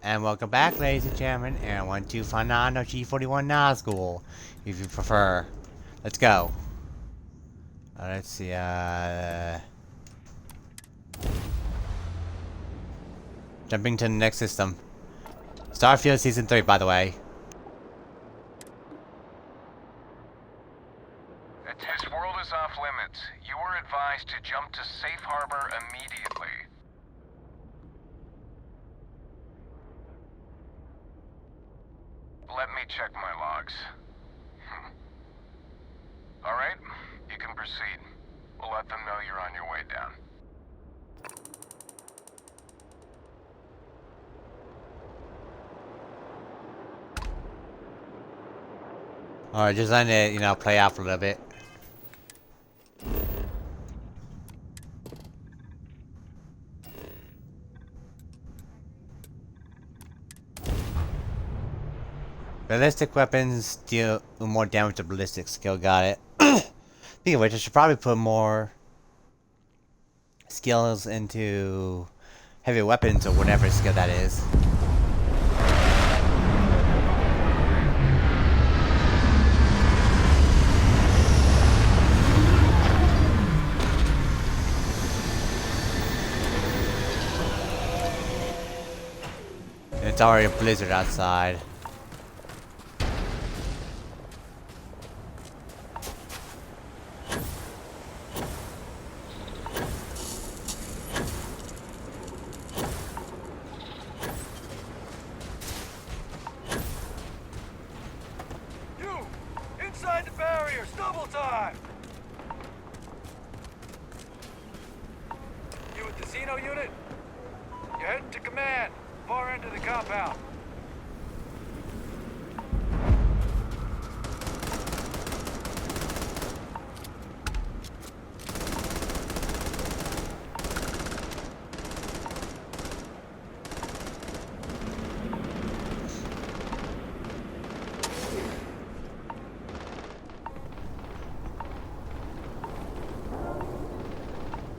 And welcome back, ladies and gentlemen, and 1259 or G41 Nazgul, if you prefer. Let's go. Let's see, jumping to the next system. Starfield Season 3, by the way. This world is off limits. You are advised to jump to safe harbor immediately. Let me check my logs. Alright, you can proceed. We'll let them know you're on your way down. Alright, just letting it, play out for a little bit. Ballistic weapons deal more damage to ballistic skill, got it. Speaking of which, I should probably put more skills into heavy weapons or whatever skill that is. It's already a blizzard outside. Inside the barriers, double time! You with the Xeno unit? You're heading to command, far end of the compound.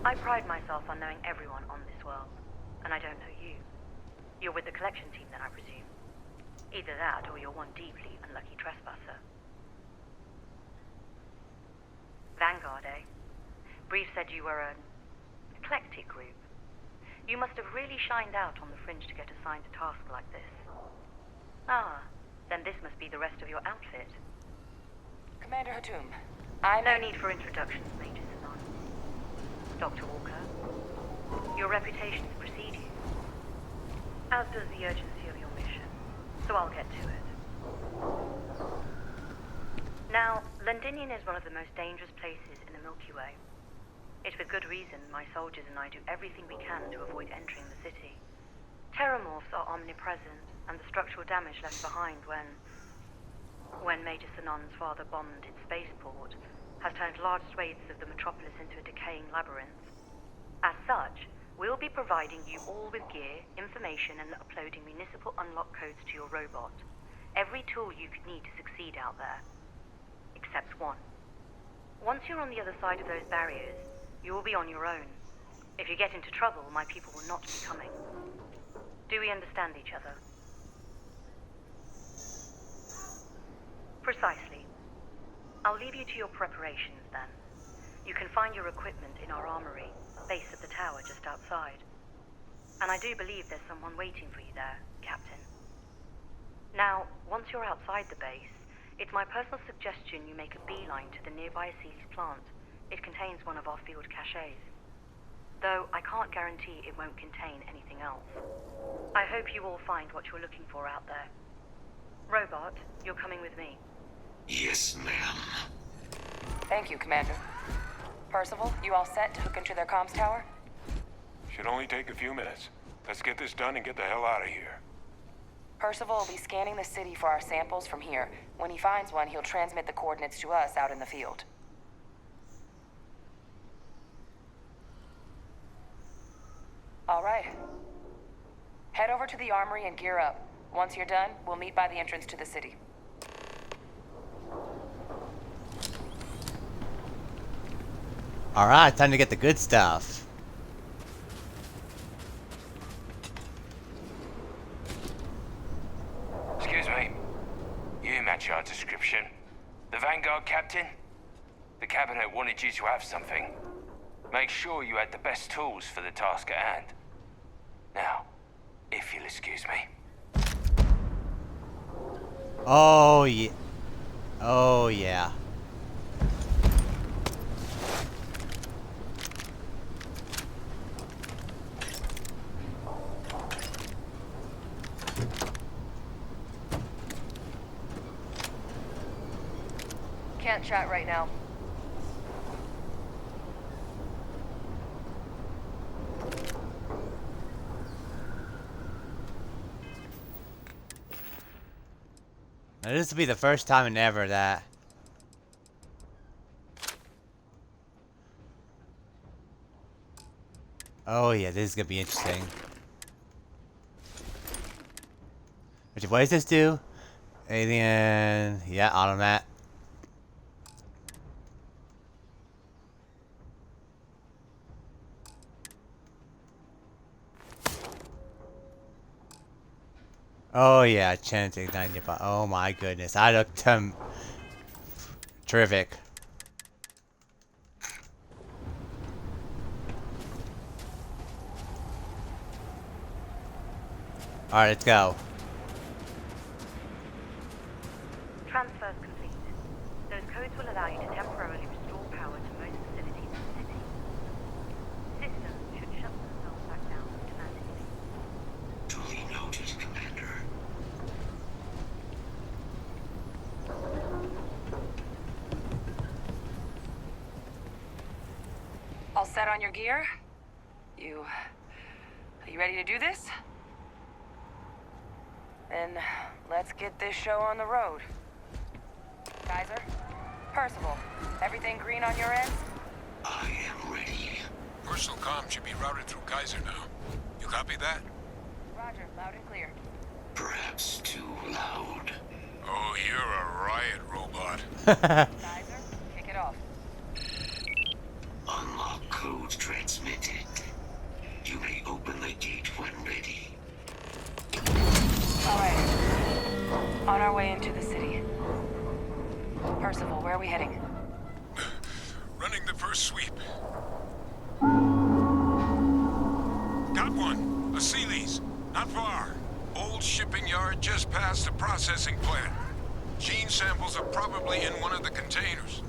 I pride myself on knowing everyone on this world, and I don't know you. You're with the collection team then, I presume. Either that, or you're one deeply unlucky trespasser. Vanguard, eh? Brief said you were an eclectic group. You must have really shined out on the fringe to get assigned a task like this. Ah, then this must be the rest of your outfit. Commander Hatum, No need for introductions, Major Sanon. Dr. Walker, your reputations precede you, as does the urgency of your mission, so I'll get to it. Now, Londinian is one of the most dangerous places in the Milky Way. It's with good reason my soldiers and I do everything we can to avoid entering the city. Terramorphs are omnipresent, and the structural damage left behind when Major Sanon's father bombed its spaceport has turned large swathes of the metropolis into a decaying labyrinth. As such, we'll be providing you all with gear, information, and uploading municipal unlock codes to your robot. Every tool you could need to succeed out there. Except one. Once you're on the other side of those barriers, you will be on your own. If you get into trouble, my people will not be coming. Do we understand each other? Precisely. I'll leave you to your preparations then. You can find your equipment in our armory, base of the tower just outside. And I do believe there's someone waiting for you there, Captain. Now, once you're outside the base, it's my personal suggestion you make a beeline to the nearby Aceles plant. It contains one of our field caches. Though I can't guarantee it won't contain anything else. I hope you all find what you're looking for out there. Robot, you're coming with me. Yes, ma'am. Thank you, Commander. Percival, you all set to hook into their comms tower? Should only take a few minutes. Let's get this done and get the hell out of here. Percival will be scanning the city for our samples from here. When he finds one, he'll transmit the coordinates to us out in the field. All right. Head over to the armory and gear up. Once you're done, we'll meet by the entrance to the city. Alright, time to get the good stuff. our description. The Vanguard captain? The cabinet wanted you to have something. Make sure you had the best tools for the task at hand. Now, if you'll excuse me. Oh, yeah. Oh, yeah. Can't chat right now. Now, this will be the first time in ever that. Oh yeah, this is gonna be interesting. What does this do? Alien, yeah, automat. Oh yeah, chance to ignite your oh my goodness, I looked terrific. Alright, let's go. Transfers complete. Those codes will allow you to temporarily restore power to most facilities in the city. Systems should shut themselves back down automatically. Duly noted, Commander. All set on your gear? Are you ready to do this? Then let's get this show on the road. Kaiser? Percival, everything green on your end? I am ready. Personal comm should be routed through Kaiser now. You copy that? Roger, loud and clear. Perhaps too loud. Oh, you're a riot robot. Kaiser, kick it off. Unlock code transmitted. You may open the gate when ready. All right. On our way into the city. Percival, where are we heading? Running the first sweep. Got one. A Sealy's. Not far. Old shipping yard just past the processing plant. Gene samples are probably in one of the containers.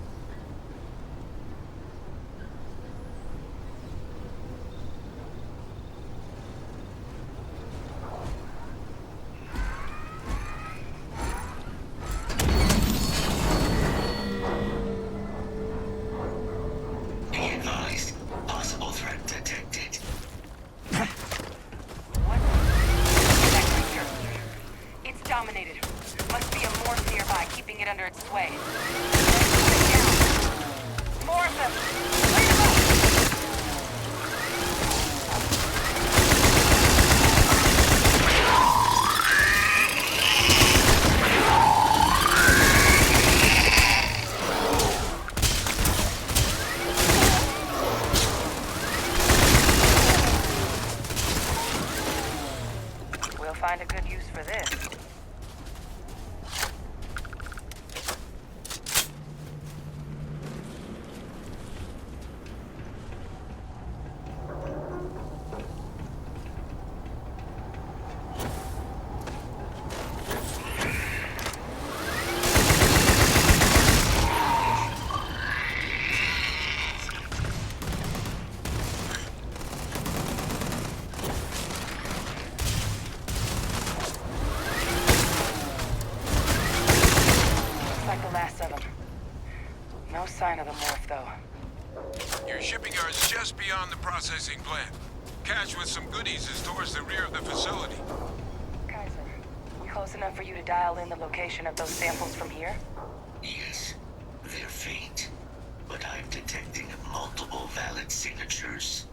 Find a good use for this. Sign of the morph, though. Your shipping yard's just beyond the processing plant. Cache with some goodies is towards the rear of the facility. Kaiser, we close enough for you to dial in the location of those samples from here? Yes, they're faint, but I'm detecting multiple valid signatures.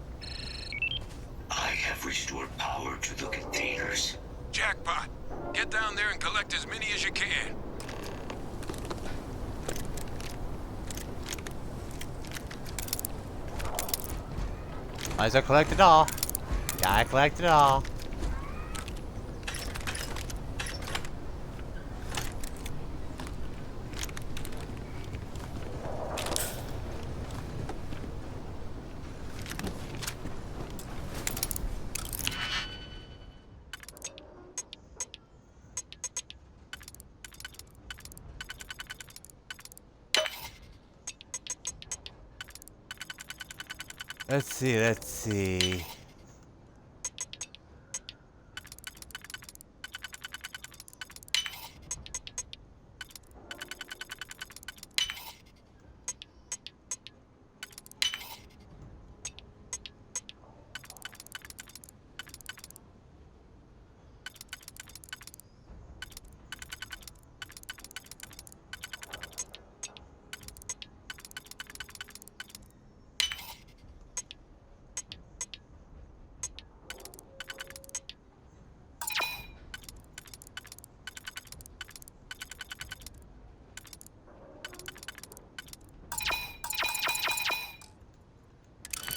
I have restored power to the containers. Jackpot. Get down there and collect as many as you can. Might as well collect it all. Gotta collect it all. Let's see, let's see.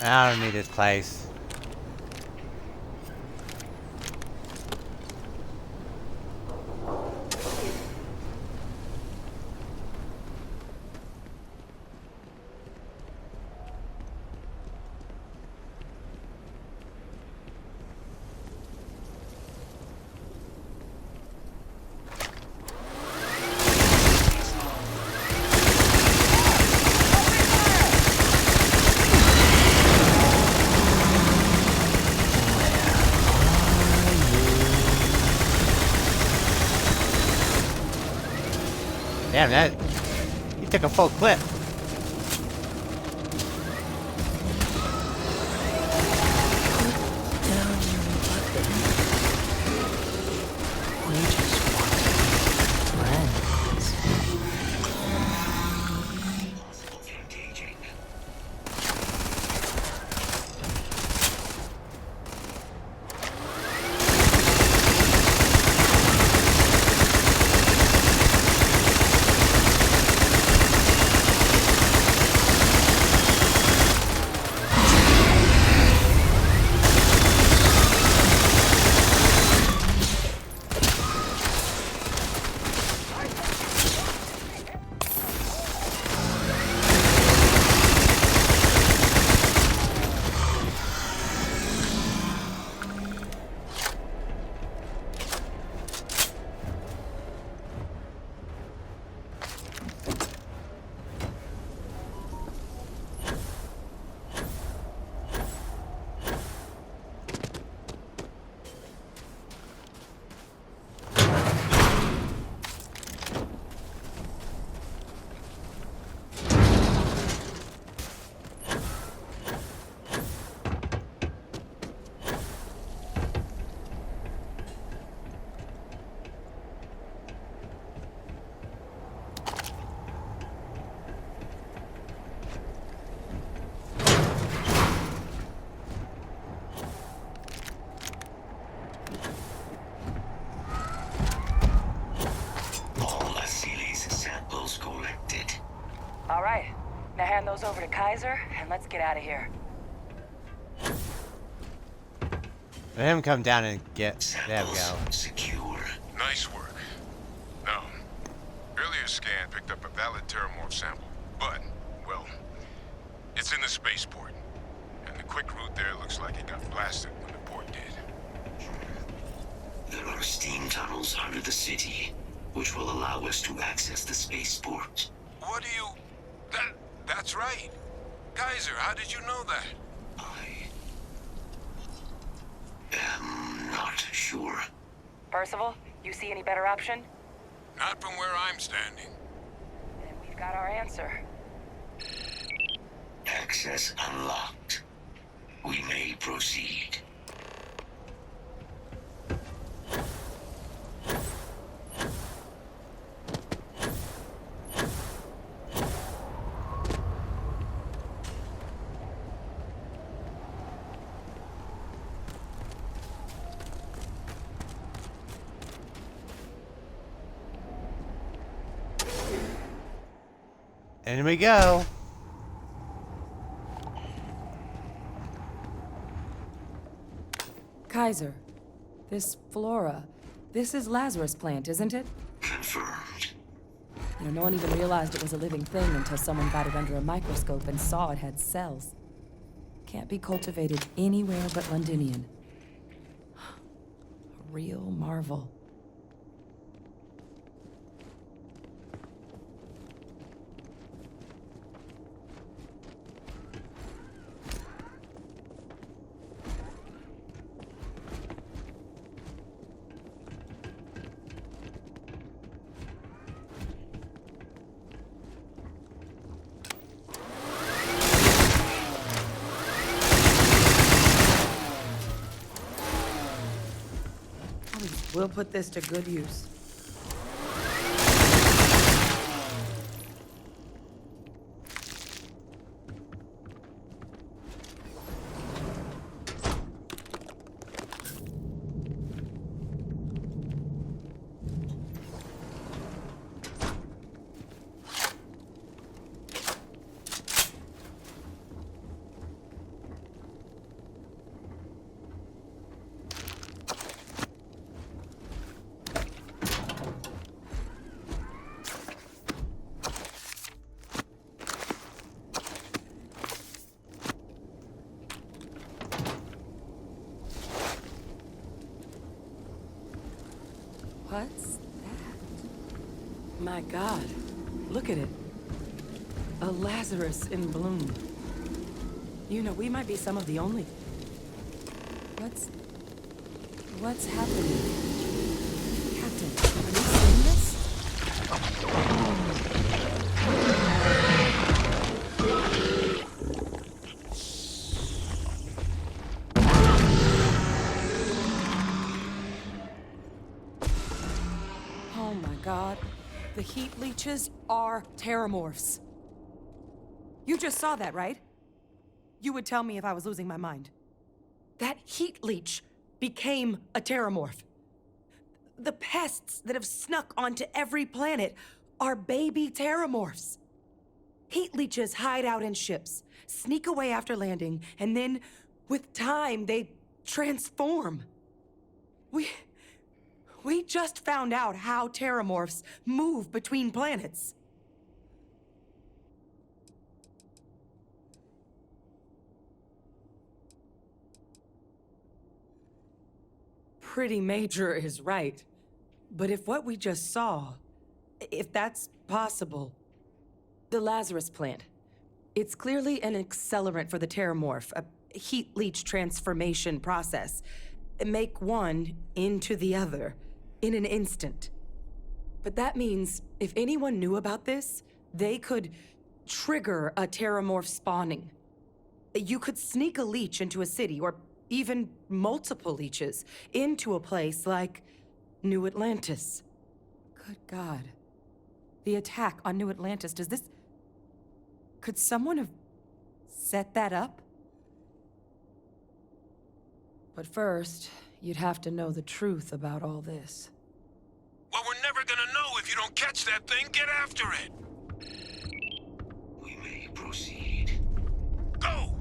I don't need this place. Damn, that... He took a full clip. All right. Now hand those over to Kaiser, and let's get out of here. Let him come down and get... There we go. Secure. Nice work. Now, earlier scan picked up a valid terramorph sample, but, well, it's in the spaceport. And the quick route there looks like it got blasted when the port did. There are steam tunnels under the city, which will allow us to access the spaceport. What do you... That's right. Kaiser, how did you know that? I am not sure. Percival, you see any better option? Not from where I'm standing. Then we've got our answer. Access unlocked. We may proceed. In we go. Kaiser, this flora, this is Lazarus plant, isn't it? Confirmed. You know, no one even realized it was a living thing until someone got it under a microscope and saw it had cells. Can't be cultivated anywhere but Londinian. A real marvel. We'll put this to good use. What's that? My God, look at it. A Lazarus in bloom. You know, we might be some of the only... What's happening? Captain, are you seeing this? Oh my God. The heat leeches are terramorphs. You just saw that, right? You would tell me if I was losing my mind. That heat leech became a terramorph. The pests that have snuck onto every planet are baby terramorphs. Heat leeches hide out in ships, sneak away after landing, and then, with time, they transform. We just found out how terramorphs move between planets. Pretty Major is right. But if what we just saw, if that's possible, the Lazarus plant, it's clearly an accelerant for the terramorph, a heat leech transformation process. Make one into the other in an instant. But that means if anyone knew about this, they could trigger a terramorph spawning. You could sneak a leech into a city, or even multiple leeches, into a place like New Atlantis. Good God. The attack on New Atlantis, could someone have set that up? But first, you'd have to know the truth about all this. Well, we're never gonna know if you don't catch that thing. Get after it. We may proceed. Go!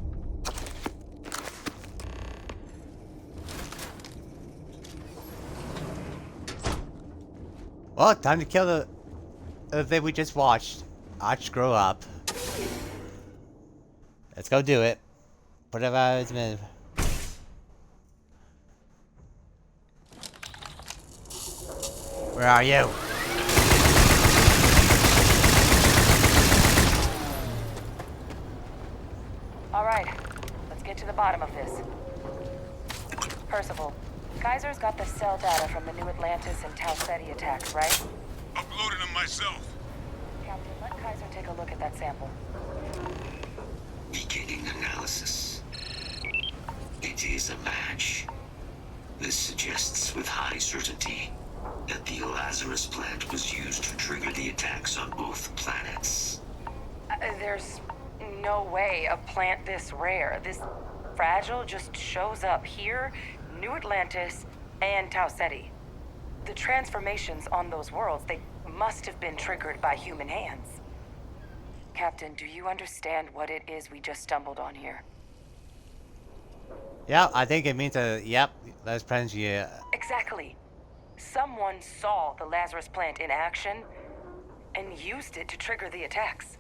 Well, time to kill the thing we just watched. Watch grow up. Let's go do it. Whatever it's been. Where are you? All right, let's get to the bottom of this. Percival, Kaiser's got the cell data from the New Atlantis and Tau Ceti attacks, right? Uploaded them myself. Captain, let Kaiser take a look at that sample. Beginning analysis. It is a match. This suggests with high certainty that the Lazarus plant was used to trigger the attacks on both planets. There's no way a plant this rare, this fragile, just shows up here, New Atlantis, and Tau Ceti. The transformations on those worlds, they must have been triggered by human hands. Captain, do you understand what it is we just stumbled on here? Yeah, I think it means yep, let's press you. Exactly. Someone saw the Lazarus plant in action and used it to trigger the attacks.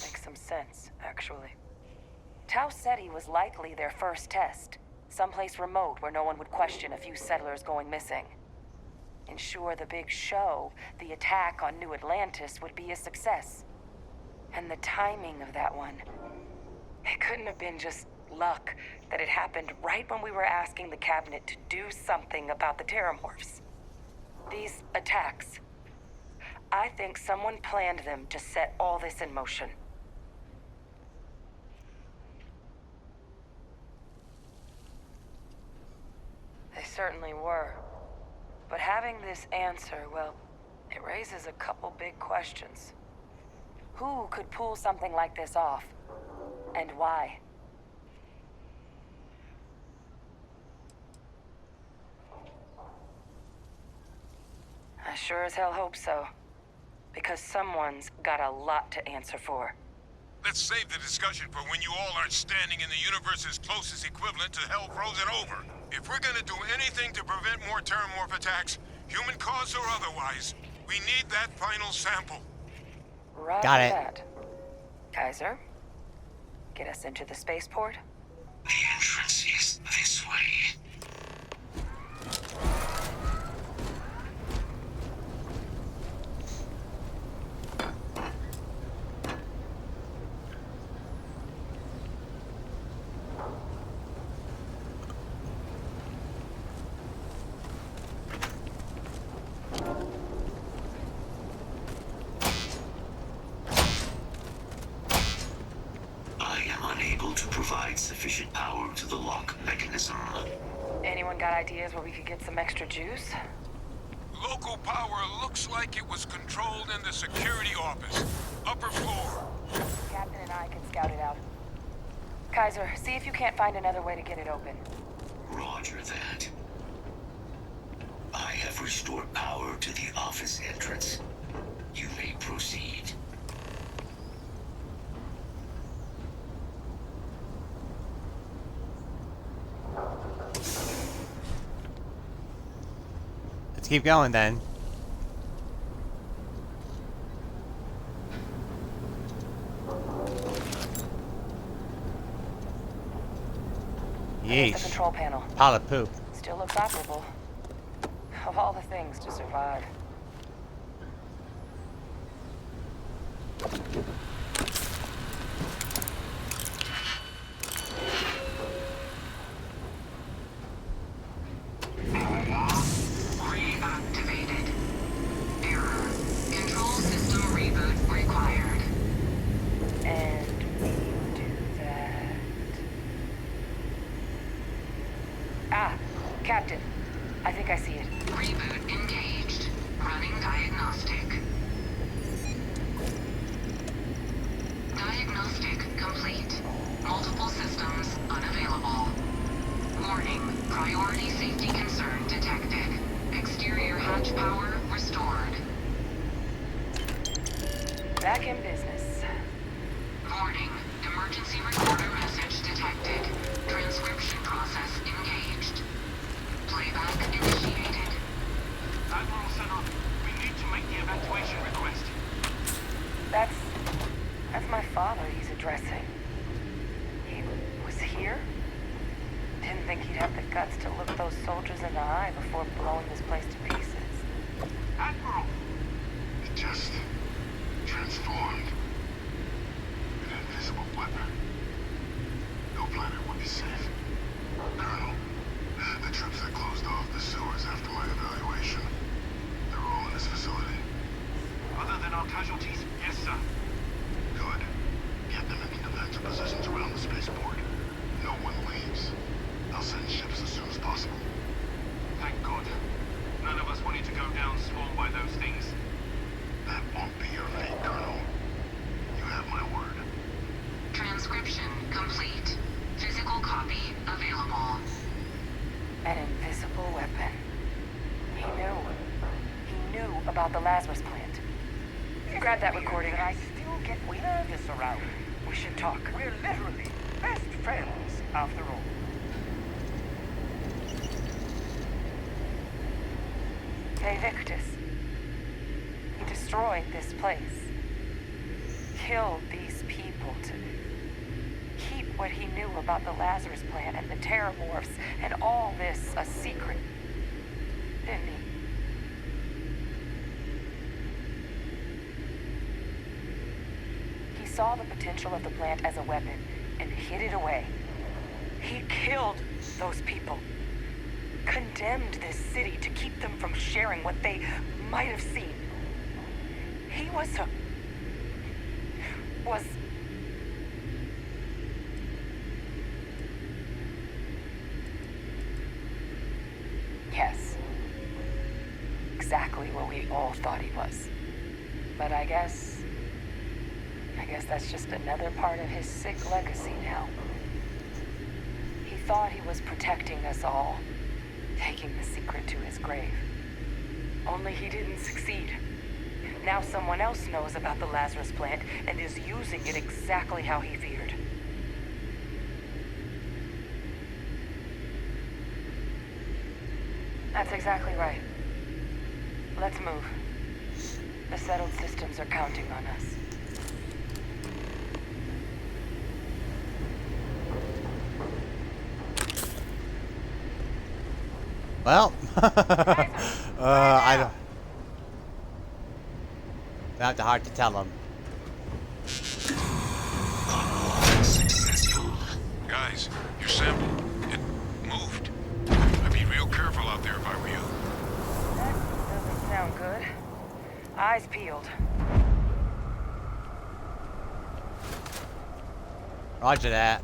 Makes some sense, actually. Tau Ceti was likely their first test. Someplace remote where no one would question a few settlers going missing. Ensure the big show, the attack on New Atlantis, would be a success. And the timing of that one. It couldn't have been just luck that it happened right when we were asking the cabinet to do something about the terramorphs. These attacks, I think someone planned them to set all this in motion. They certainly were. But having this answer, well, it raises a couple big questions. Who could pull something like this off? And why? I sure as hell hope so. Because someone's got a lot to answer for. Let's save the discussion for when you all aren't standing in the universe's closest equivalent to hell frozen over. If we're gonna do anything to prevent more Terramorph attacks, human cause or otherwise, we need that final sample. Roger Got it. that. Kaiser, get us into the spaceport? The entrance is this way. Sufficient power to the lock mechanism. Anyone got ideas where we could get some extra juice? Local power looks like it was controlled in the security office. Upper floor. Captain and I can scout it out. Kaiser, see if you can't find another way to get it open. Roger that. I have restored power to the office entrance. You may proceed. Let's keep going then. There's the Yeesh. control panel. Pile of poop. Still looks operable. Of all the things to survive. Reactivated. Error. Control system reboot required. And we do that. Ah, Captain. I think I see it. Reboot engaged. Running diagnostic. Diagnostic complete. Multiple systems unavailable. Warning. Priority safety concern detected. Exterior hatch power restored. Back in business. Warning. Emergency recorder message detected. Transcription process engaged. Playback initiated. Admiral Senna, we need to make the evacuation request. That's my father he's addressing. He was here? Didn't think he'd have the guts to look those soldiers in the eye before blowing this place to pieces. Admiral! It just transformed. An invisible weapon. No planet would be safe. Colonel, the troops that closed off the sewers after my evaluation, they're all in this facility. Other than our casualties, yes, sir. Good. Get them into defensive positions around the spaceport. No one leaves. I'll send ships as soon as possible. Thank God. None of us wanted to go down swarmed by those things. That won't be your fate, Colonel. You have my word. Transcription complete. Physical copy available. An invisible weapon. He knew about the Lazarus plant. Grab that recording. I still get nervous around. We should talk. We're literally best friends, after all. Victus. He destroyed this place. Killed these people to keep what he knew about the Lazarus plant and the Terramorphs and all this a secret. Didn't he? He saw the potential of the plant as a weapon and hid it away. He killed those people. Condemned this city to keep them from sharing what they might have seen. He was Yes. exactly what we all thought he was. But I guess that's just another part of his sick legacy now. He thought he was protecting us all, taking the secret to his grave. Only he didn't succeed. Now someone else knows about the Lazarus plant and is using it exactly how he feared. That's exactly right. Let's move. The settled systems are counting on us. Well, I don't. Not hard to tell them. Successful. Guys, your sample, it moved. I'd be real careful out there if I were you. That doesn't sound good. Eyes peeled. Roger that.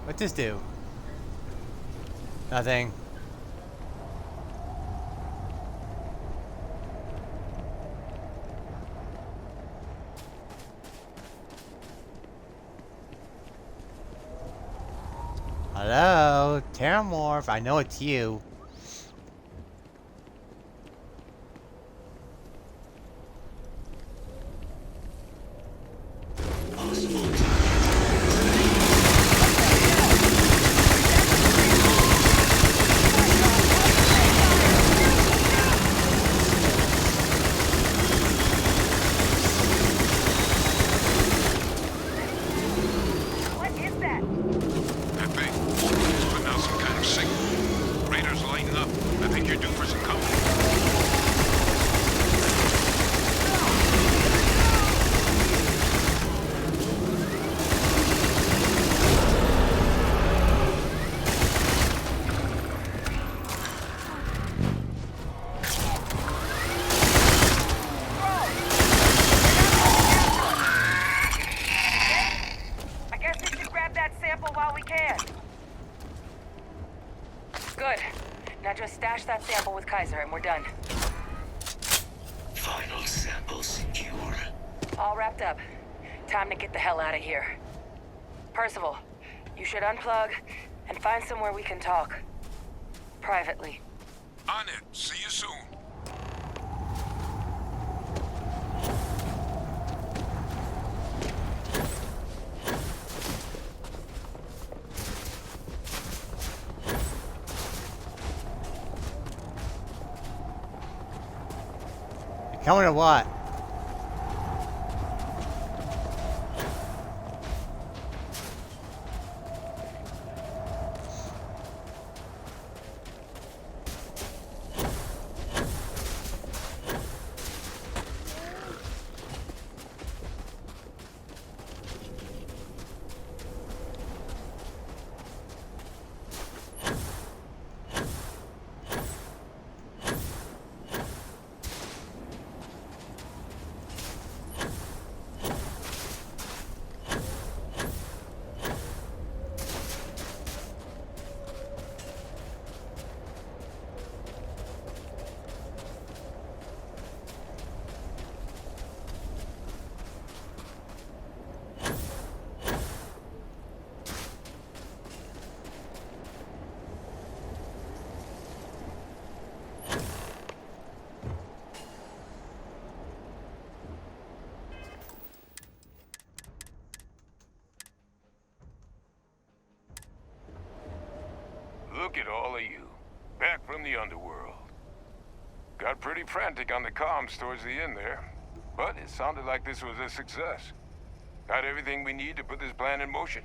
What's this do? Nothing. Hello, Terramorph. I know it's you. What is that? That thing, it's putting out some kind of signal. Radar's lighting up. I think you're due for some company. I guess we should grab that sample while we can. Good. Now just stash that sample with Kaiser and we're done. Final sample secure. All wrapped up. Time to get the hell out of here. Percival, you should unplug and find somewhere we can talk. Privately. On it. See you soon. Coming to what? Look at all of you. Back from the underworld. Got pretty frantic on the comms towards the end there. But it sounded like this was a success. Got everything we need to put this plan in motion.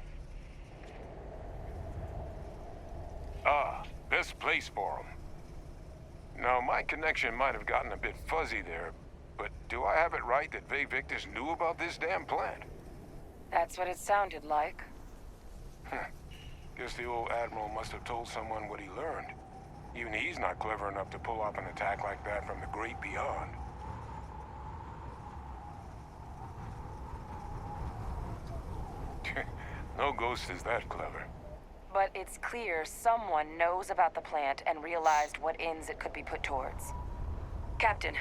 Ah, best place for them. Now, my connection might have gotten a bit fuzzy there, but do I have it right that Vay Victus knew about this damn plant? That's what it sounded like. Guess the old Admiral must have told someone what he learned. Even he's not clever enough to pull off an attack like that from the great beyond. No ghost is that clever. But it's clear someone knows about the plant and realized what ends it could be put towards. Captain,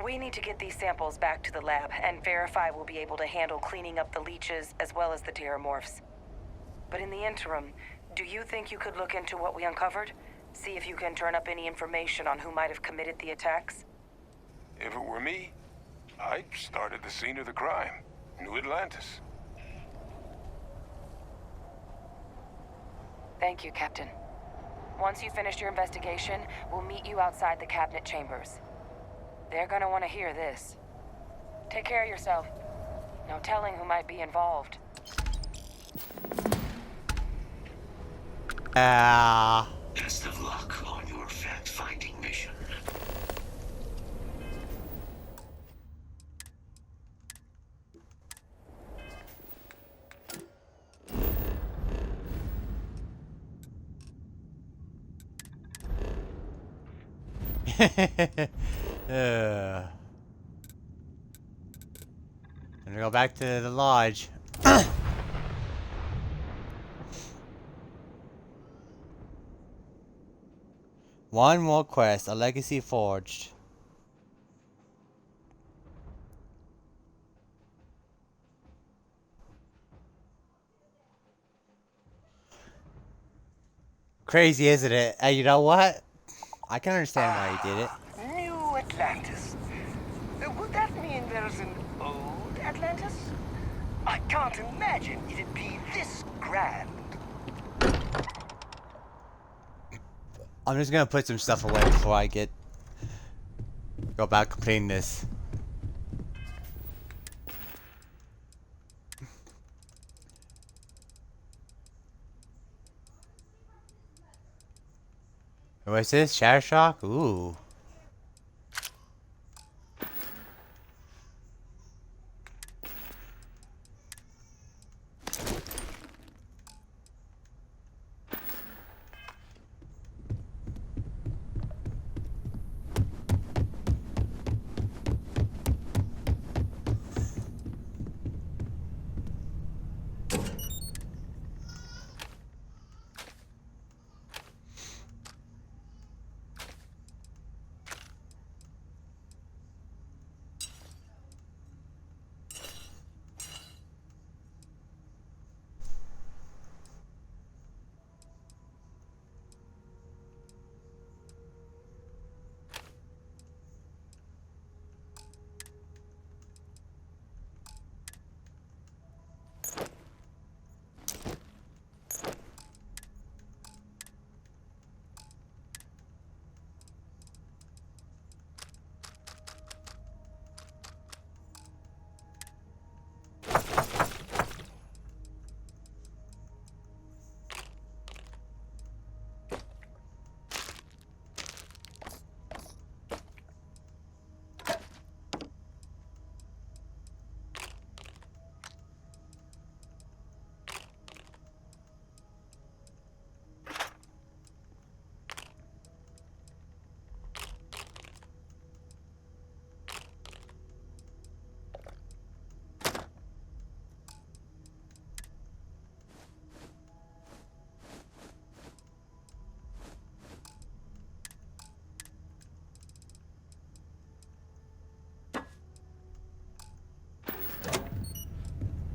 we need to get these samples back to the lab and verify we'll be able to handle cleaning up the leeches as well as the terramorphs. But in the interim, do you think you could look into what we uncovered? See if you can turn up any information on who might have committed the attacks? If it were me, I'd start at the scene of the crime. New Atlantis. Thank you, Captain. Once you've finished your investigation, we'll meet you outside the cabinet chambers. They're gonna want to hear this. Take care of yourself. No telling who might be involved. Best of luck on your fact-finding mission. Gonna go back to the lodge. One more quest, a legacy forged. Crazy, isn't it? Hey, you know what? I can understand why he did it. New Atlantis. Would that mean there's an old Atlantis? I can't imagine it'd be this grand. I'm just gonna put some stuff away before I go back completing this. What's this? Shatter Shock? Ooh.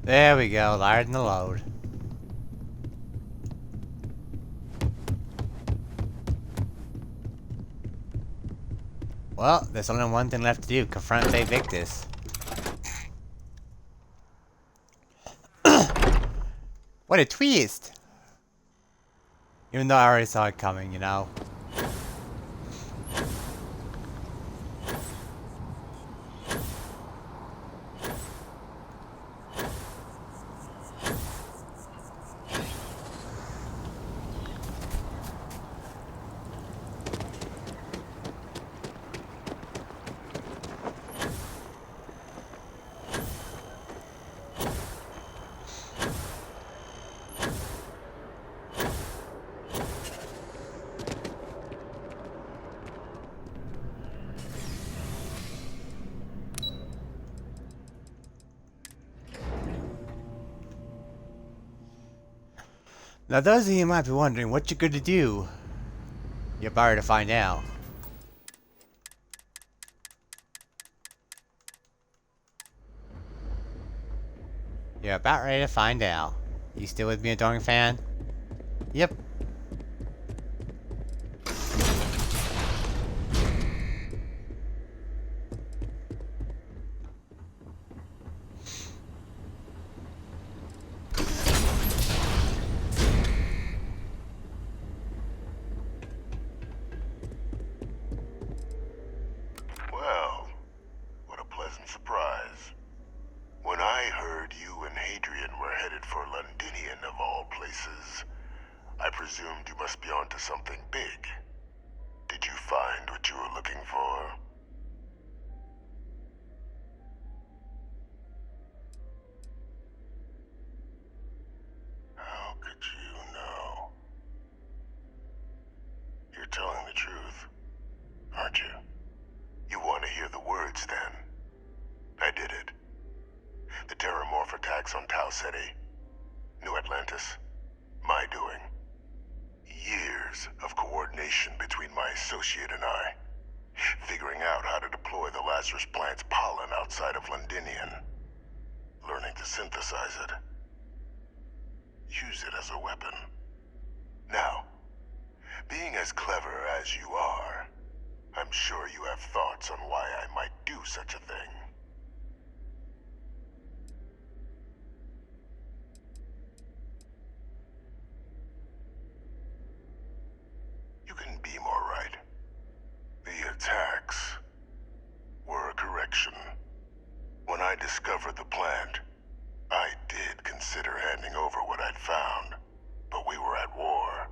There we go, lighten the load. Well, there's only one thing left to do, confront Faye Victus. What a twist! Even though I already saw it coming, you know. Now those of you might be wondering what you're gonna do. You're about to find out. You're about ready to find out. You still with me, adoring fan? Yep. Well, what a pleasant surprise. When I heard you and Hadrian were headed for Londinian of all places, I presumed you must be onto something big. Did you find what you were looking for? How could you know? You're telling the truth, aren't you? You want to hear the words, then? I did it. The Terramorph attacks on Tau Ceti, New Atlantis, my doing. Years of coordination between my associate and I, figuring out how to deploy the Lazarus plant's pollen outside of Londinian, learning to synthesize it, use it as a weapon. Now, being as clever as you are, I'm sure you have thoughts on why I might do such a thing. You can be more right. The attacks were a correction. When I discovered the plant, I did consider handing over what I'd found, but we were at war.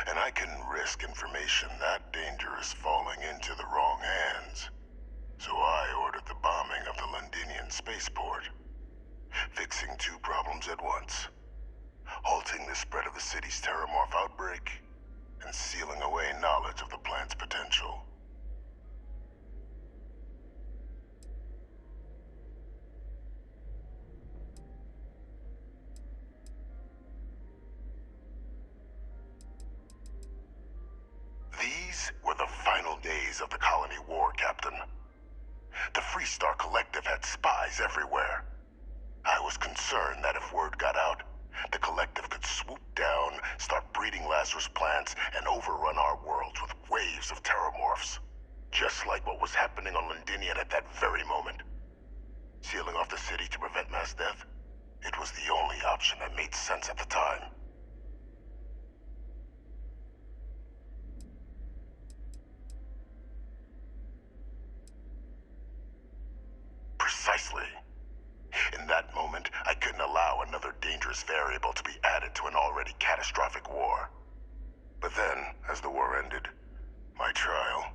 And I couldn't risk information that dangerous falling into the wrong hands. So I ordered the bombing of the Londinian spaceport, fixing two problems at once. Halting the spread of the city's Terramorph outbreak, and sealing away knowledge of the plant's potential. These were the final days of the colony war, Captain. The Freestar Collective had spies everywhere. I was concerned that if word got out, the Collective could swoop down, start breeding Lazarus plants, and overrun our worlds with waves of Terramorphs. Just like what was happening on Londinian at that very moment. Sealing off the city to prevent mass death, it was the only option that made sense at the time. Precisely. In that moment, I couldn't allow another dangerous variable to be added to an already catastrophic war. But then, as the war ended, my trial,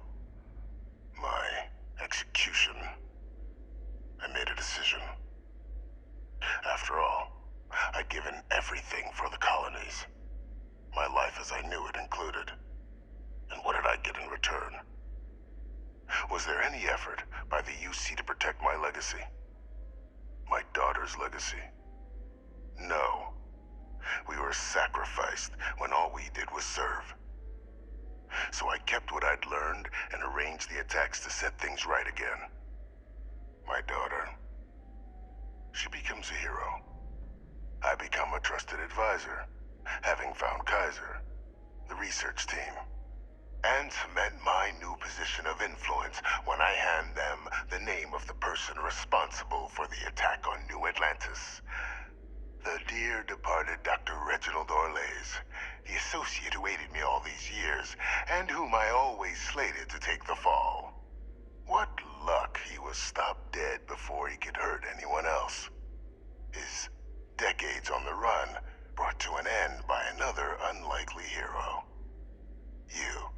my execution, I made a decision. After all, I'd given everything for the colonies. My life as I knew it included. And what did I get in return? Was there any effort by the UC to protect my legacy? My daughter's legacy? No. We were sacrificed when all we did was serve. So I kept what I'd learned and arranged the attacks to set things right again. My daughter, she becomes a hero. I become a trusted advisor, having found Kaiser, the research team, and cement my new position of influence when I hand them the name of the person responsible for the attack on New Atlantis. The dear departed Dr. Reginald Orlays, the associate who aided me all these years, and whom I always slated to take the fall. What luck he was stopped dead before he could hurt anyone else. His decades on the run brought to an end by another unlikely hero. You.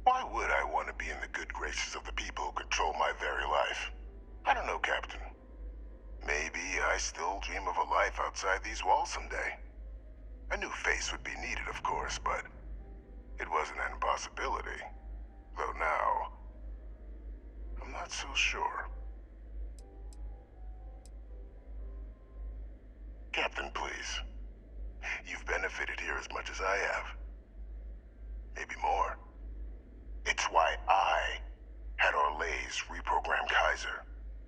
Why would I want to be in the good graces of the people who control my very life? I don't know, Captain. Maybe I still dream of a life outside these walls someday. A new face would be needed, of course, but it wasn't an impossibility. Though now, I'm not so sure. Captain, please. You've benefited here as much as I have. Maybe more. It's why I had Orlays reprogram Kaiser.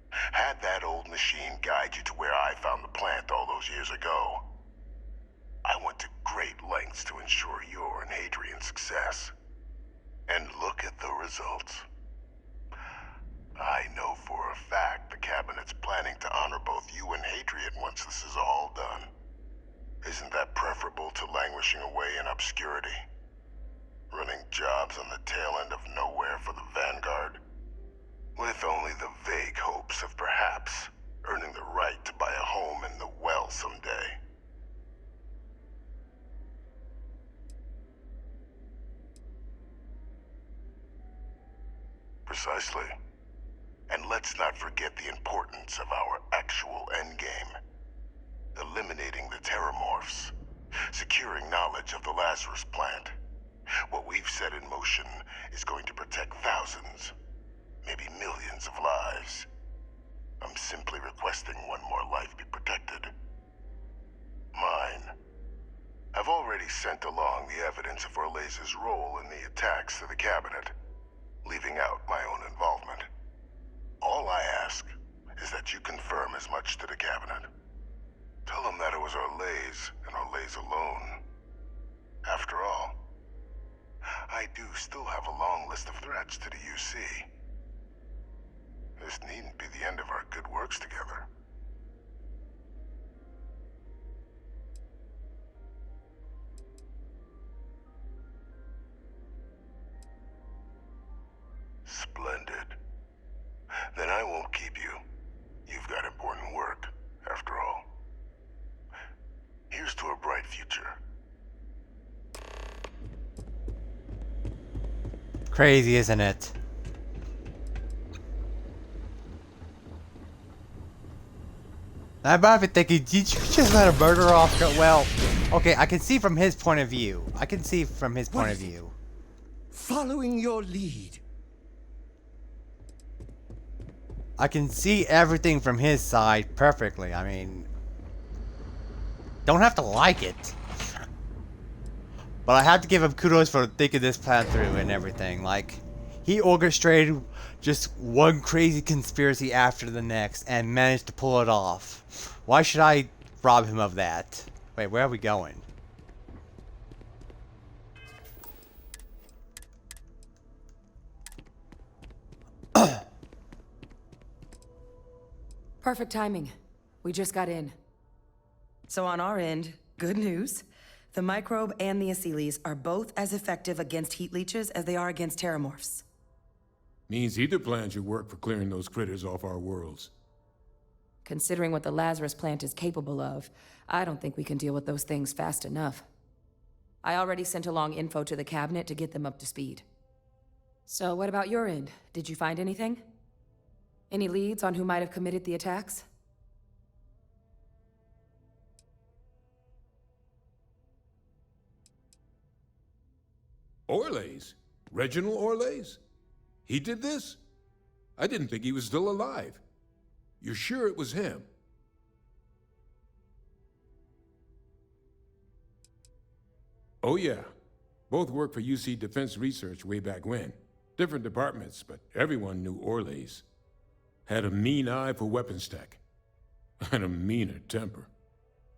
Had that old machine guide you to where I found the plant all those years ago. I went to great lengths to ensure your and Hadrian's success. And look at the results. I know for a fact the Cabinet's planning to honor both you and Hadrian once this is all done. Isn't that preferable to languishing away in obscurity? Running jobs on the tail end of nowhere for the Vanguard? With only the vague hopes of perhaps earning the right to buy a home in the well someday. Precisely. And let's not forget the importance of our actual endgame. Eliminating the Terramorphs. Securing knowledge of the Lazarus plant. What we've set in motion is going to protect thousands, maybe millions of lives. I'm simply requesting one more life be protected. Mine. I've already sent along the evidence of Orlays' role in the attacks to the Cabinet, leaving out my own involvement. All I ask is that you confirm as much to the Cabinet. Tell them that it was Orlays and Orlays alone. After all, I do still have a long list of threats to the UC. This needn't be the end of our good works together. Splendid. Then I won't keep you. You've got important work, after all. Here's to a bright future. Crazy, isn't it? I'm about thinking, did you just let a murderer off? Well, okay, I can see from his point of view. Following your lead. I can see everything from his side perfectly. I mean, don't have to like it. But I have to give him kudos for thinking this plan through and everything. Like, he orchestrated just one crazy conspiracy after the next and managed to pull it off. Why should I rob him of that? Wait, where are we going? Perfect timing. We just got in. So on our end, good news. The microbe and the Asylees are both as effective against heat leeches as they are against Terramorphs. Means either plan should work for clearing those critters off our worlds. Considering what the Lazarus plant is capable of, I don't think we can deal with those things fast enough. I already sent along info to the Cabinet to get them up to speed. So what about your end? Did you find anything? Any leads on who might have committed the attacks? Orlays? Reginald Orlays? He did this? I didn't think he was still alive. You're sure it was him? Oh yeah. Both worked for UC Defense Research way back when. Different departments, but everyone knew Orlays. Had a mean eye for weapons tech. And a meaner temper.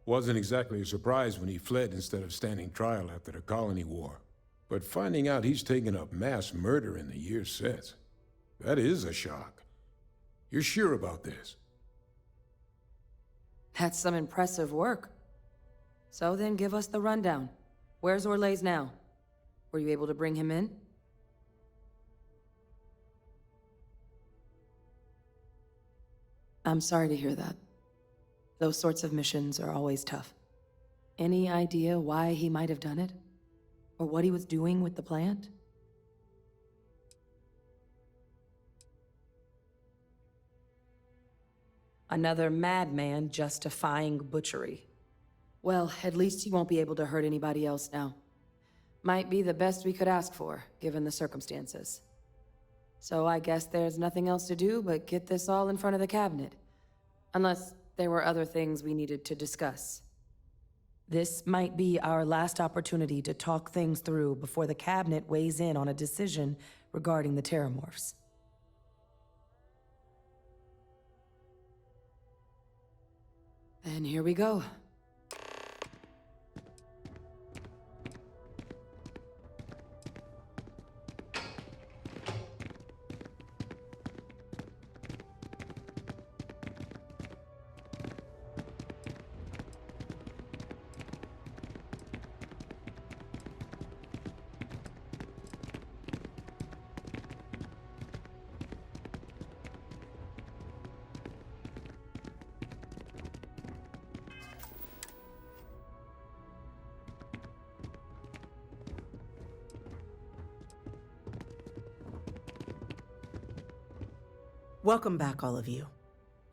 Wasn't exactly a surprise when he fled instead of standing trial after the Colony War. But finding out he's taken up mass murder in the years since, that is a shock. You're sure about this? That's some impressive work. So then give us the rundown. Where's Orlays now? Were you able to bring him in? I'm sorry to hear that. Those sorts of missions are always tough. Any idea why he might have done it? Or what he was doing with the plant? Another madman justifying butchery. Well, at least he won't be able to hurt anybody else now. Might be the best we could ask for, given the circumstances. So I guess there's nothing else to do but get this all in front of the cabinet. Unless there were other things we needed to discuss. This might be our last opportunity to talk things through before the cabinet weighs in on a decision regarding the Terramorphs. Then here we go. Welcome back, all of you.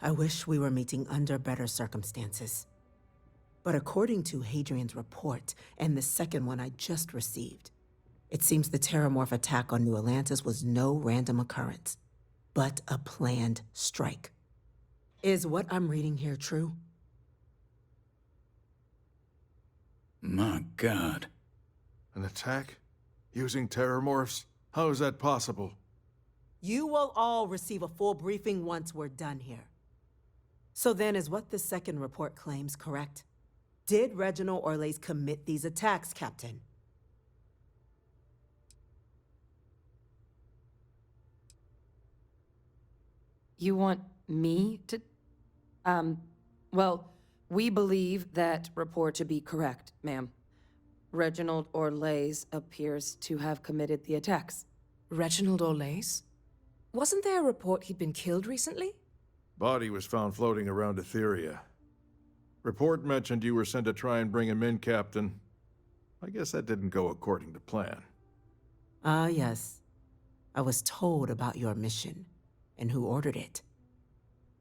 I wish we were meeting under better circumstances. But according to Hadrian's report, and the second one I just received, it seems the Terramorph attack on New Atlantis was no random occurrence, but a planned strike. Is what I'm reading here true? My God. An attack? Using Terramorphs? How is that possible? You will all receive a full briefing once we're done here. So then, is what the second report claims correct? Did Reginald Orlays commit these attacks, Captain? You want me to... Well, we believe that report to be correct, ma'am. Reginald Orlays appears to have committed the attacks. Reginald Orlays? Wasn't there a report he'd been killed recently? Body was found floating around Etheria. Report mentioned you were sent to try and bring him in, Captain. I guess that didn't go according to plan. Ah, yes. I was told about your mission and who ordered it.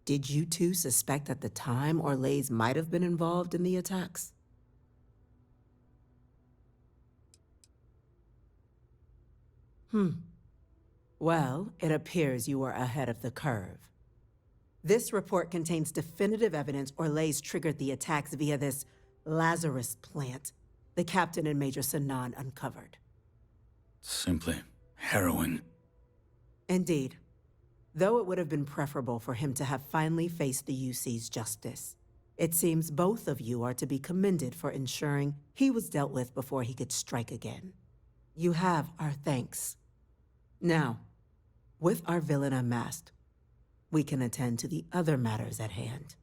Did you two suspect at the time Orlays might have been involved in the attacks? Well, it appears you were ahead of the curve. This report contains definitive evidence Orlays triggered the attacks via this Lazarus plant the Captain and Major Sanan uncovered. Simply harrowing. Indeed. Though it would have been preferable for him to have finally faced the UC's justice, it seems both of you are to be commended for ensuring he was dealt with before he could strike again. You have our thanks. Now, with our villain unmasked, we can attend to the other matters at hand.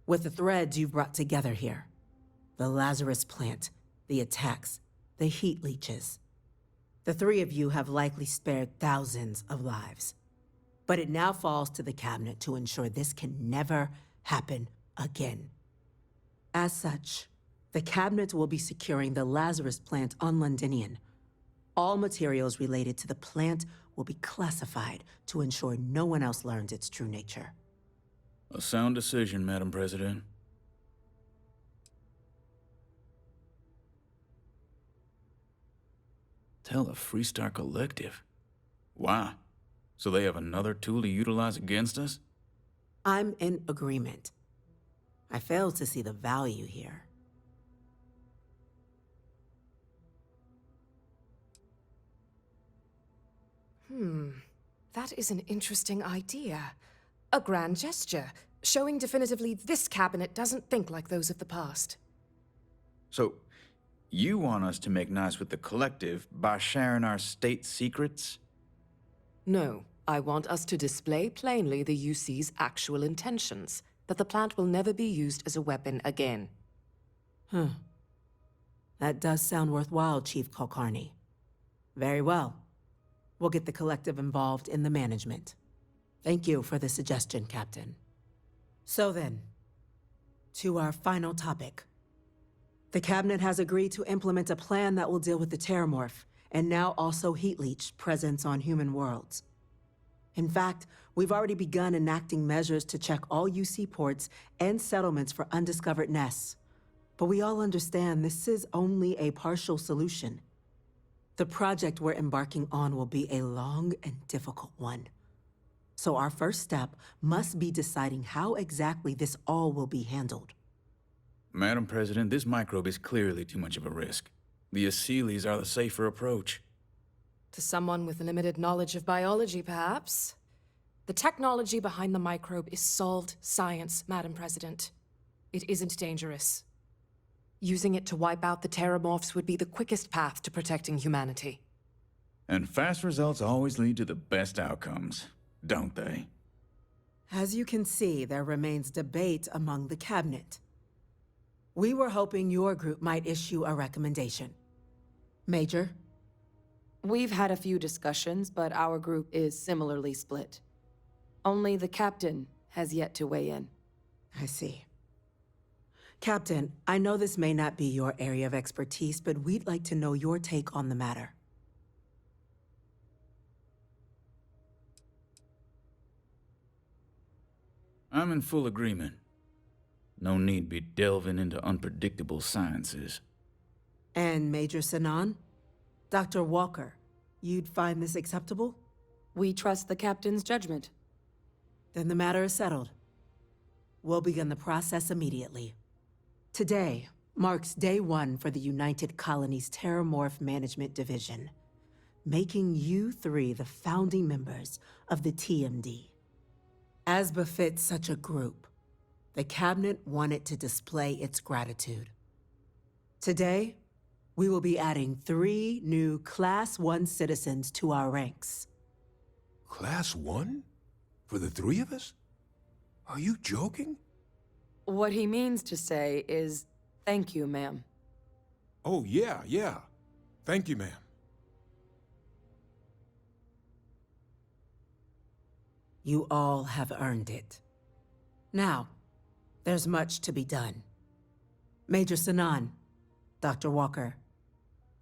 With the threads you've brought together here, the Lazarus plant, the attacks, the heat leeches, the three of you have likely spared thousands of lives. But it now falls to the Cabinet to ensure this can never happen again. As such, the Cabinet will be securing the Lazarus plant on Londinian. All materials related to the plant will be classified to ensure no one else learns its true nature. A sound decision, Madam President. Tell the Freestar Collective. Wow. So they have another tool to utilize against us? I'm in agreement. I fail to see the value here. That is an interesting idea. A grand gesture, showing definitively this cabinet doesn't think like those of the past. So, you want us to make nice with the Collective by sharing our state secrets? No, I want us to display plainly the UC's actual intentions, that the plant will never be used as a weapon again. That does sound worthwhile, Chief Kulkarni. Very well. We'll get the Collective involved in the management. Thank you for the suggestion, Captain. So then, to our final topic. The Cabinet has agreed to implement a plan that will deal with the Terramorph, and now also Heat Leech presence on human worlds. In fact, we've already begun enacting measures to check all UC ports and settlements for undiscovered nests. But we all understand this is only a partial solution. The project we're embarking on will be a long and difficult one. So our first step must be deciding how exactly this all will be handled. Madam President, this microbe is clearly too much of a risk. The Aseles are the safer approach. To someone with limited knowledge of biology, perhaps. The technology behind the microbe is solved science, Madam President. It isn't dangerous. Using it to wipe out the Terramorphs would be the quickest path to protecting humanity. And fast results always lead to the best outcomes, don't they? As you can see, there remains debate among the cabinet. We were hoping your group might issue a recommendation. Major? We've had a few discussions, but our group is similarly split. Only the captain has yet to weigh in. I see. Captain, I know this may not be your area of expertise, but we'd like to know your take on the matter. I'm in full agreement. No need be delving into unpredictable sciences. And Major Sinan? Dr. Walker, you'd find this acceptable? We trust the captain's judgment. Then the matter is settled. We'll begin the process immediately. Today marks day one for the United Colonies Terramorph Management Division, making you three the founding members of the TMD. As befits such a group, the Cabinet wanted to display its gratitude. Today, we will be adding 3 new Class 1 citizens to our ranks. Class 1? For the 3 of us? Are you joking? What he means to say is, thank you, ma'am. Oh, yeah. Thank you, ma'am. You all have earned it. Now, there's much to be done. Major Sinan, Dr. Walker,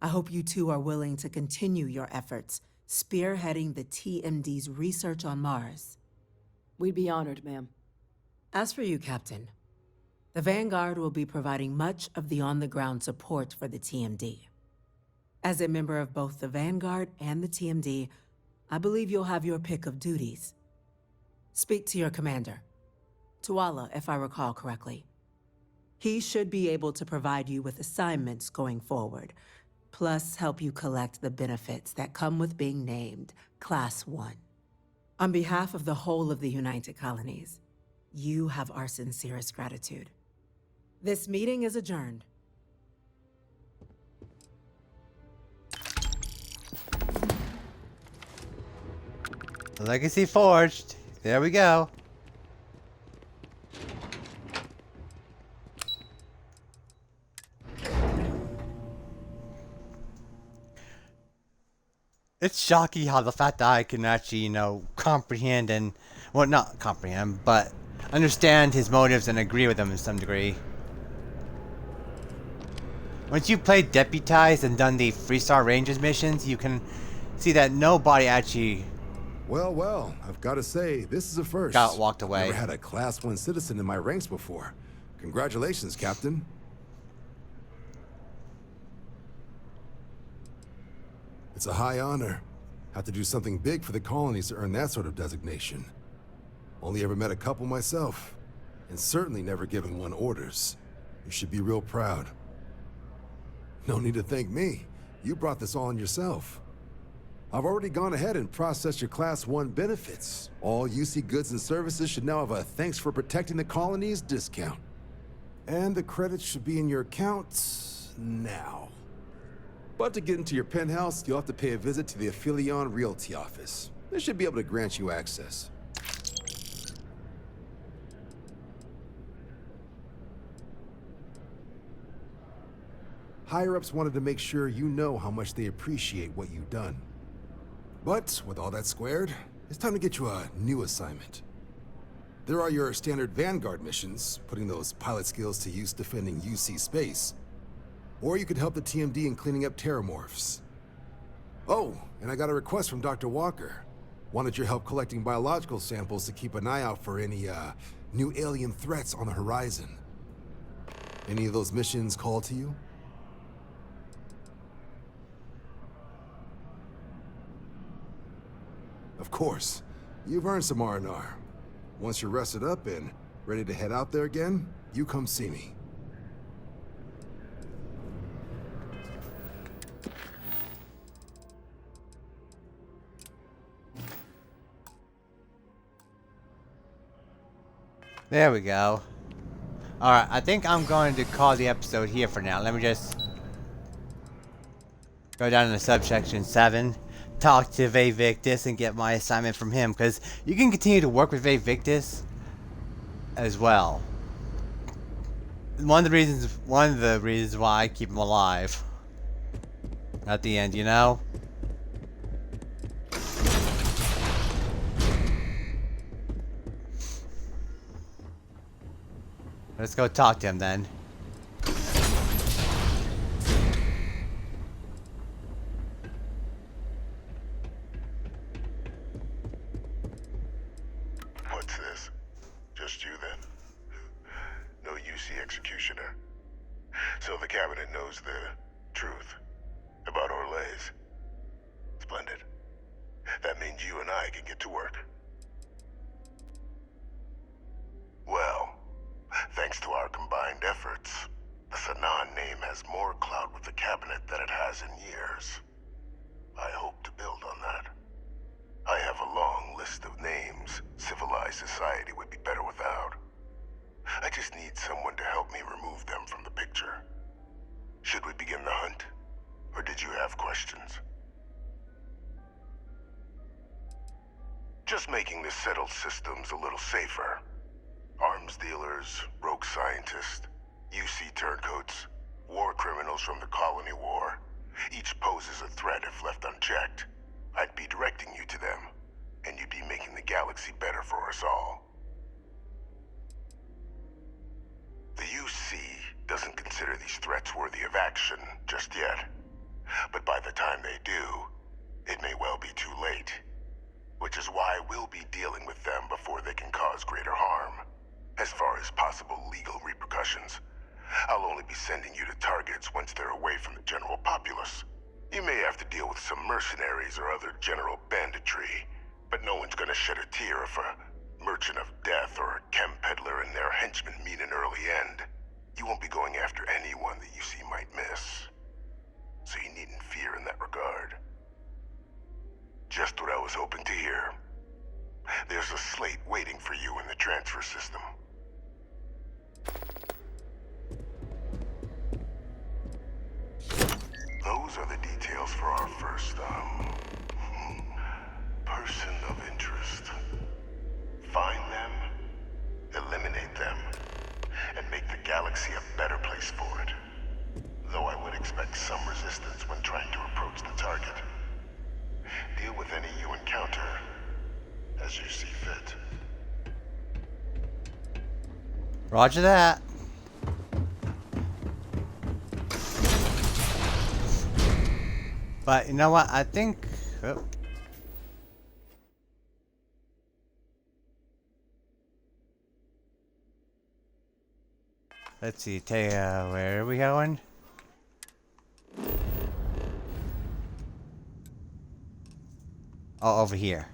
I hope you two are willing to continue your efforts, spearheading the TMD's research on Mars. We'd be honored, ma'am. As for you, Captain, the Vanguard will be providing much of the on-the-ground support for the TMD. As a member of both the Vanguard and the TMD, I believe you'll have your pick of duties. Speak to your commander, Tuala, if I recall correctly. He should be able to provide you with assignments going forward, plus help you collect the benefits that come with being named Class 1. On behalf of the whole of the United Colonies, you have our sincerest gratitude. This meeting is adjourned. Legacy forged. There we go. It's shocking how the fact that I can actually, comprehend and, well, not comprehend, but understand his motives and agree with them in some degree. Once you've played Deputized and done the Freestar Rangers missions, you can see that nobody actually... Well, I've got to say, this is a first. Got walked away. Never had a Class 1 citizen in my ranks before. Congratulations, Captain. It's a high honor. Have to do something big for the colonies to earn that sort of designation. Only ever met a couple myself, and certainly never given one orders. You should be real proud. No need to thank me. You brought this all on yourself. I've already gone ahead and processed your Class 1 benefits. All UC goods and services should now have a thanks for protecting the colonies discount. And the credits should be in your account now. But to get into your penthouse, you'll have to pay a visit to the Aphelion Realty office. They should be able to grant you access. Higher-ups wanted to make sure you know how much they appreciate what you've done. But with all that squared, it's time to get you a new assignment. There are your standard Vanguard missions, putting those pilot skills to use defending UC space. Or you could help the TMD in cleaning up Terramorphs. Oh, and I got a request from Dr. Walker. Wanted your help collecting biological samples to keep an eye out for any, new alien threats on the horizon. Any of those missions call to you? Of course. You've earned some R&R. Once you're rested up and ready to head out there again, you come see me. There we go. Alright, I think I'm going to call the episode here for now. Let me just go down to the subsection 7, talk to Victus and get my assignment from him, because you can continue to work with Victus as well. One of the reasons why I keep him alive at the end, you know? Let's go talk to him then. What's this? Just you then? No UC executioner. So the cabinet knows the truth about Orlays. Splendid. That means you and I can get to work. Well, thanks to our combined efforts, the Sanan name has more clout with the cabinet than it has in years. I hope to build on that. I have a long list of names civilized society would be better without. I just need someone to help me remove them from the picture. Should we begin the hunt? Or did you have questions? Just making the settled systems a little safer. Arms dealers, rogue scientists, UC turncoats, war criminals from the Colony War. Each poses a threat if left unchecked. I'd be directing you to them, and you'd be making the galaxy better for us all. The UC doesn't consider these threats worthy of action just yet. But by the time they do, it may well be too late. Which is why we'll be dealing with them before they can cause greater harm. As far as possible legal repercussions, I'll only be sending you to targets once they're away from the general populace. You may have to deal with some mercenaries or other general banditry, but no one's gonna shed a tear if a merchant of death or a chem peddler and their henchmen meet an early end. You won't be going after anyone that you see might miss. So you needn't fear in that regard. Just what I was hoping to hear. There's a slate waiting for you in the transfer system. Those are the details for our first, person of interest. Find them, eliminate them, and make the galaxy a better place for it. Though I would expect some resistance when trying to approach the target. Deal with any you encounter as you see fit. Roger that. But you know what? I think. Oh. Let's see. Where are we going? Oh, over here.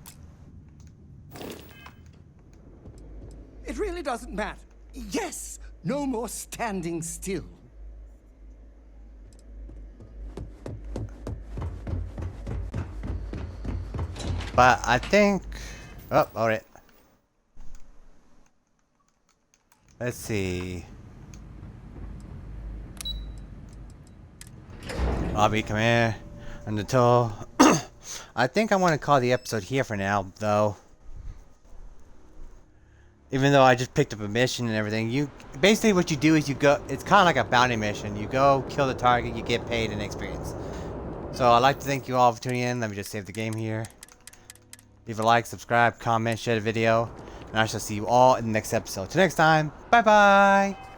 It really doesn't matter. Yes, no more standing still. But I think... Oh, alright. Let's see. Lobby, come here. Undertow. I think I want to call the episode here for now, though. Even though I just picked up a mission and everything, basically what you do is you go, it's kind of like a bounty mission. You go, kill the target, you get paid in experience. So I'd like to thank you all for tuning in. Let me just save the game here. Leave a like, subscribe, comment, share the video. And I shall see you all in the next episode. Till next time, bye-bye!